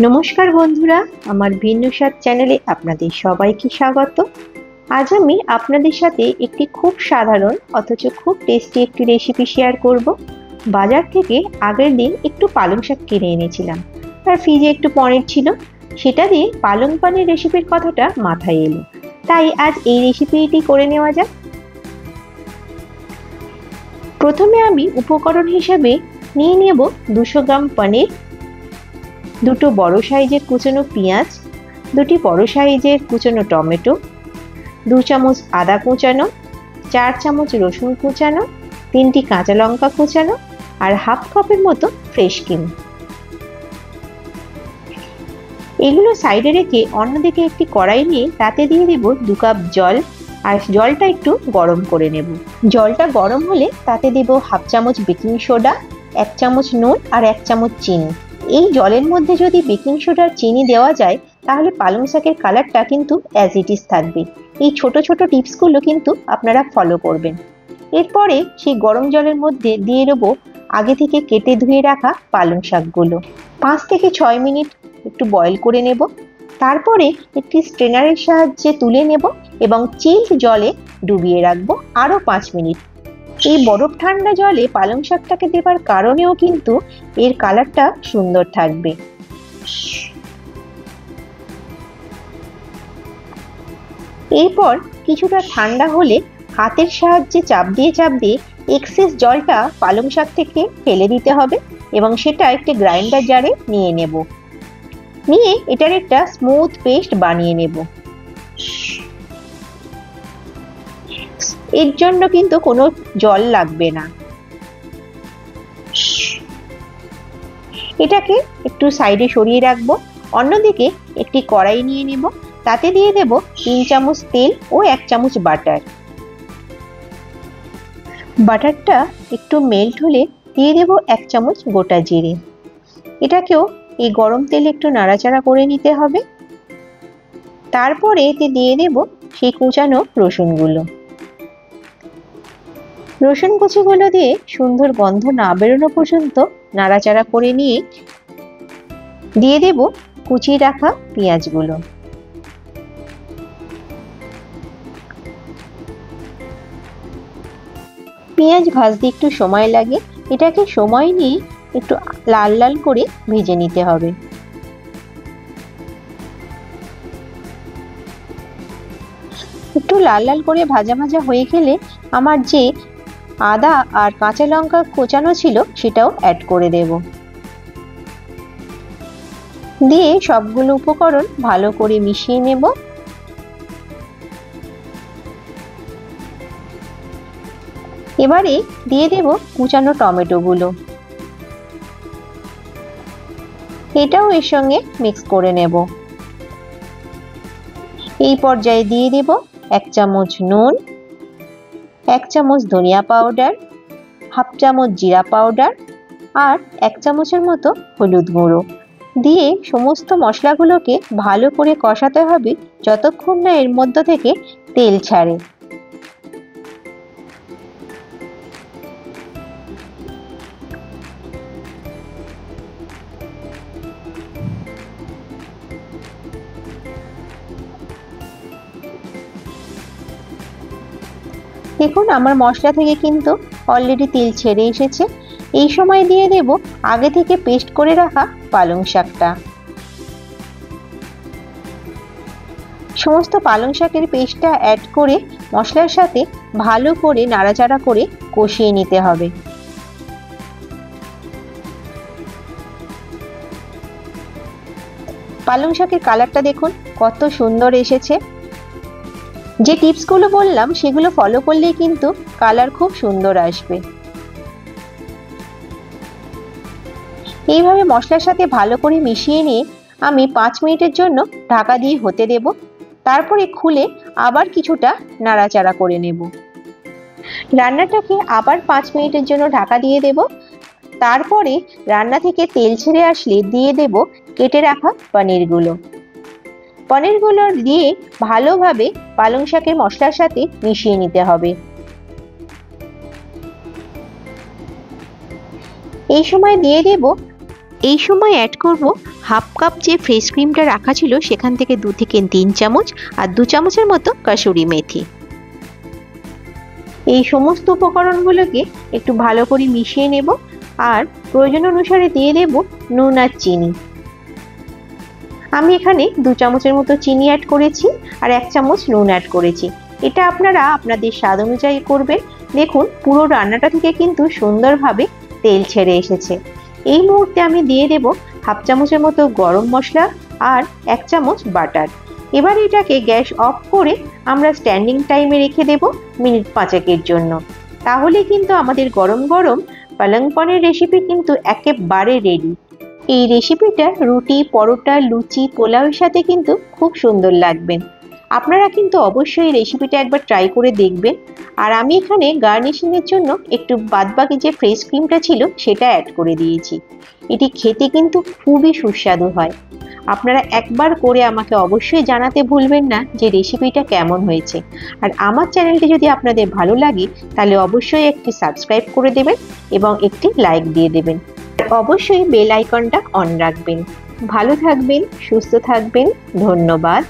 নমস্কার বন্ধুরা, আমার ভিন্ন স্বাদ চ্যানেলে আপনাদের সবাইকে স্বাগত। আজ আমি আপনাদের সাথে একটি খুব সাধারণ অথচ খুব টেস্টি একটি রেসিপি শেয়ার করব। বাজার থেকে আগের দিন একটু পালং শাক কিনে এনেছিলাম, আর ফ্রিজে একটু পনির ছিল, সেটা দিয়ে পালং পনির রেসিপির কথাটা মাথায় এলো, তাই আজ এই রেসিপিটি করে নেওয়া যাক। প্রথমে আমি উপকরণ হিসেবে নিয়ে নেব 200 গ্রাম পনির, দুটো বড় সাইজের কুচানো পেঁয়াজ, দুটি বড় সাইজের কুচানো টমেটো, 2 চামচ আদা কুচানো, 4 চামচ রসুন কুচানো, 3টি কাঁচা লঙ্কা কুচানো আর হাফ কাপের মতো ফ্রেশ ক্রিম। এগুলো সাইডে রেখে অন্যদিকে একটি কড়াই নিয়ে তাতে দিয়ে দেব 2 কাপ জল, আর জলটা একটু গরম করে নেব। জলটা গরম হলে তাতে দেব হাফ চামচ বেকিং সোডা, 1 চামচ নুন আর 1 চামচ চিনি। এই জলের মধ্যে যদি বেকিং সোডা আর চিনি দেওয়া যায় তাহলে পালং শাকের কালারটা কিন্তু অ্যাজ ইট ইজ থাকবে। এই ছোট ছোট টিপসগুলো কিন্তু আপনারা ফলো করবেন। এরপরে সেই গরম জলের মধ্যে দিয়ে দেবো আগে থেকে কেটে ধুয়ে রাখা পালং শাকগুলো। 5 থেকে 6 মিনিট একটু বয়েল করে নেব, তারপরে একটি স্ট্রেনারের সাহায্যে তুলে নেব এবং চিল্ড জলে ডুবিয়ে রাখবো আরও 5 মিনিট। এই বরফ ঠান্ডা জলে পালং শাকটাকে দেবার কারণেও কিন্তু এর কালারটা সুন্দর থাকবে। এরপর কিছুটা ঠান্ডা হলে হাতের সাহায্যে চাপ দিয়ে এক্সেস জলটা পালং শাক থেকে ফেলে দিতে হবে এবং সেটা একটি গ্রাইন্ডার জারে নিয়ে নেব। নিয়ে এটার একটা স্মুথ পেস্ট বানিয়ে নেব। এর জন্য কিন্তু কোনো জল লাগবে না। এটাকে একটু সাইডে সরিয়ে রাখবো। অন্যদিকে একটি কড়াই নিয়ে নেব, তাতে দিয়ে দেব 3 চামচ তেল ও 1 চামচ বাটার। বাটারটা একটু মেল্ট হলে দিয়ে দেব 1 চামচ গোটা জিরে। এটাকেও এই গরম তেলে একটু নাড়াচাড়া করে নিতে হবে। তারপরে এতে দিয়ে দেব সেই কুচানো রসুনগুলো। রসুন কুচিগুলো দিয়ে সুন্দর গন্ধ না বেরোনো পর্যন্ত নাড়াচাড়া করে নিয়ে দিয়ে দেব কুচিয়ে রাখা পেঁয়াজগুলো। পেঁয়াজ ভাজতে একটু সময় লাগে, এটাকে সময় নিয়ে একটু লাল লাল করে ভেজে নিতে হবে। একটু লাল লাল করে ভাজা ভাজা হয়ে গেলে আমার যে আদা আর কাঁচা লঙ্কা কোচানো ছিল সেটাও অ্যাড করে দেব। দিয়ে সবগুলো উপকরণ ভালো করে মিশিয়ে নেব। এবারে দিয়ে দেব কুচানো টমেটোগুলো, এটাও এর সঙ্গে মিক্স করে নেব। এই পর্যায়ে দিয়ে দেব 1 চামচ নুন, 1 চামচ ধনিয়া পাউডার, হাফ চামচ জিরা পাউডার আর 1 চামচের মতো হলুদ গুঁড়ো দিয়ে সমস্ত মশলাগুলোকে ভালো করে কষাতে হবে যতক্ষণ না এর মধ্যে থেকে তেল ছাড়ে। দেখুন আমার মশলা থেকে কিন্তু অলরেডি তেল ছেড়ে এসেছে। এই সময় দিয়ে দেব আগে থেকে পেস্ট করে রাখা পালং শাকটা। সমস্ত পালং শাকের পেস্টটা অ্যাড করে মশলার সাথে ভালো করে নাড়াচাড়া করে কষিয়ে নিতে হবে। পালং শাকের কালারটা দেখুন কত সুন্দর এসেছে। যে টিপসগুলো বললাম সেগুলো ফলো করলেই কিন্তু কালার খুব সুন্দর আসবে। এইভাবে মশলার সাথে ভালো করে মিশিয়ে নিয়ে আমি 5 মিনিটের জন্য ঢাকা দিয়ে হতে দেব। তারপরে খুলে আবার কিছুটা নাড়াচাড়া করে নেব। রান্নাটাকে আবার 5 মিনিটের জন্য ঢাকা দিয়ে দেব। তারপরে রান্না থেকে তেল ছেড়ে আসলে দিয়ে দেব কেটে রাখা পনিরগুলো। পনিরগুলো দিয়ে ভালোভাবে পালং শাকের মশলার সাথে মিশিয়ে নিতে হবে। এই সময় দিয়ে দেব এই সময় অ্যাড করব হাফ কাপ যে ফ্রেশ ক্রিমটা রাখা ছিল সেখান থেকে 2 থেকে 3 চামচ, আর 2 চামচের মতো কাসুরি মেথি। এই সমস্ত উপকরণগুলোকে একটু ভালো করে মিশিয়ে নেব, আর প্রয়োজন অনুসারে দিয়ে দেব নুন আর চিনি। আমি এখানে 2 চামচের মতো চিনি অ্যাড করেছি আর 1 চামচ নুন অ্যাড করেছি। এটা আপনারা আপনাদের স্বাদ অনুযায়ী করবেন। দেখুন পুরো রান্নাটা থেকে কিন্তু সুন্দরভাবে তেল ছেড়ে এসেছে। এই মুহূর্তে আমি দিয়ে দেব হাফ চামচের মতো গরম মশলা আর 1 চামচ বাটার। এবার এটাকে গ্যাস অফ করে আমরা স্ট্যান্ডিং টাইমে রেখে দেব মিনিট 5 জন্য। তাহলে কিন্তু আমাদের গরম গরম পালং পনির রেসিপি কিন্তু একেবারে রেডি। এই রেসিপিটা রুটি, পরোটা, লুচি, পোলাওয়ের সাথে কিন্তু খুব সুন্দর লাগবে। আপনারা কিন্তু অবশ্যই রেসিপিটা একবার ট্রাই করে দেখবেন। আর আমি এখানে গার্নিশিংয়ের জন্য একটু বাদবাকি যে ফ্রেশ ক্রিমটা ছিল সেটা অ্যাড করে দিয়েছি। এটি খেতে কিন্তু খুবই সুস্বাদু হয়। আপনারা একবার করে আমাকে অবশ্যই জানাতে ভুলবেন না যে রেসিপিটা কেমন হয়েছে। আর আমার চ্যানেলটি যদি আপনাদের ভালো লাগে তাহলে অবশ্যই একটি সাবস্ক্রাইব করে দেবেন এবং একটি লাইক দিয়ে দেবেন। অবশ্যই বেল আইকনটা অন রাখবেন। ভালো থাকবেন, সুস্থ থাকবেন। ধন্যবাদ।